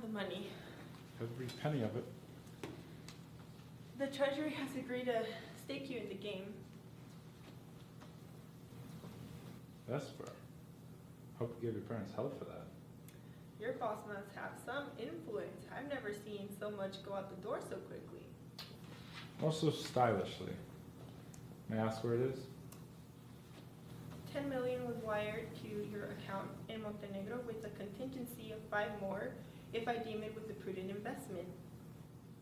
The money. Every penny of it. The Treasury has agreed to stake you in the game. Vesper. Hope you gave your parents hell for that. Your boss must have some influence. I've never seen so much go out the door so quickly. Also stylishly. May I ask where it is? 10 million was wired to your account in Montenegro with a contingency of 5 more if I deem it was a prudent investment.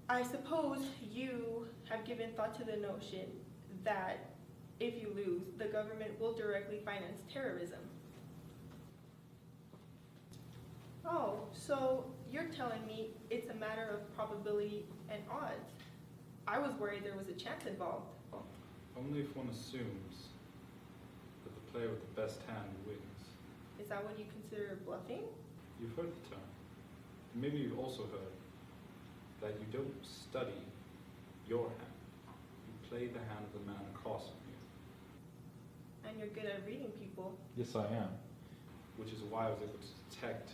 I suppose you have given thought to the notion that if you lose, the government will directly finance terrorism. Oh, so you're telling me it's a matter of probability and odds. I was worried there was a chance involved. Only if one assumes that the player with the best hand wins. Is that what you consider bluffing? You've heard the term. Maybe you've also heard that you don't study your hand. You play the hand of the man across from you. And you're good at reading people. Yes, I am. Which is why I was able to detect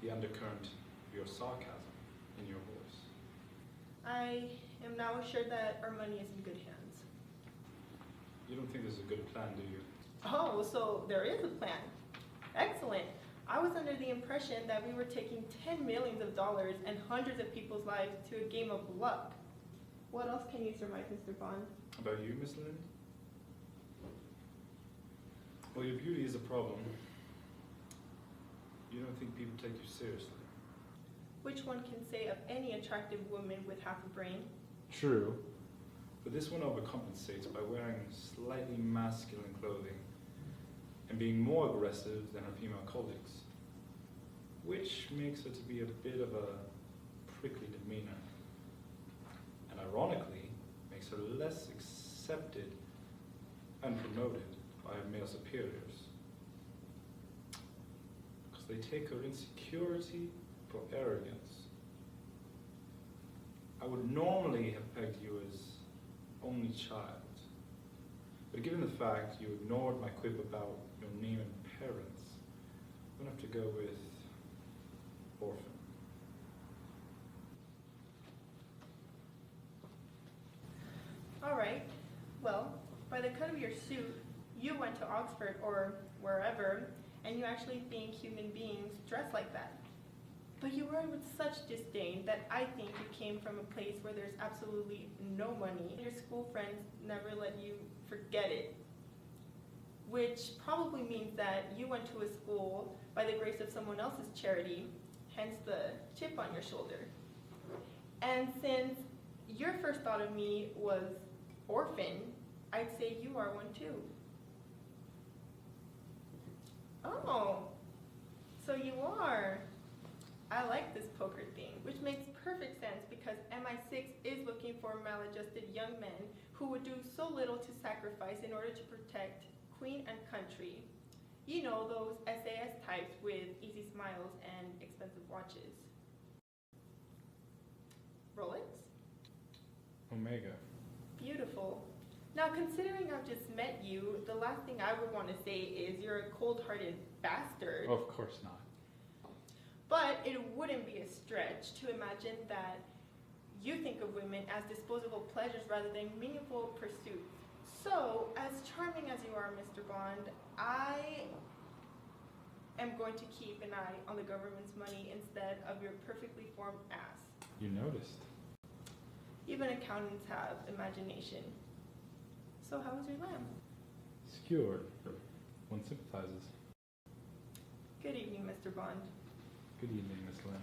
the undercurrent of your sarcasm in your voice. I am now assured that our money is in good hands. You don't think this is a good plan, do you? Oh, so there is a plan. Excellent. I was under the impression that we were taking $10 million and hundreds of people's lives to a game of luck. What else can you surmise, Mr. Bond? About you, Miss Lind? Well, your beauty is a problem. You don't think people take you seriously. Which one can say of any attractive woman with half a brain? True. But this one overcompensates by wearing slightly masculine clothing and being more aggressive than her female colleagues, which makes her to be a bit of a prickly demeanor, and ironically makes her less accepted and promoted by her male superiors, because they take her insecurity for arrogance. I would normally have pegged you as only child, but given the fact you ignored my quip about your name and parents, I'm going to have to go with orphan. All right. Well, by the cut of your suit, you went to Oxford or wherever, and you actually think human beings dress like that. But you wear it with such disdain that I think you came from a place where there's absolutely no money. Your school friends never let you forget it. Which probably means that you went to a school by the grace of someone else's charity, hence the chip on your shoulder. And since your first thought of me was orphan, I'd say you are one too. Oh, so you are. I like this poker thing, which makes perfect sense because MI6 is looking for maladjusted young men who would do so little to sacrifice in order to protect Queen and country. You know, those SAS types with easy smiles and expensive watches. Rolex? Omega. Beautiful. Now, considering I've just met you, the last thing I would want to say is you're a cold-hearted bastard. Of course not. But it wouldn't be a stretch to imagine that you think of women as disposable pleasures rather than meaningful pursuits. So, as charming as you are, Mr. Bond, I am going to keep an eye on the government's money instead of your perfectly formed ass. You noticed. Even accountants have imagination. So how was your lamb? Skewered. One sympathizes. Good evening, Mr. Bond. Good evening, Miss Lind.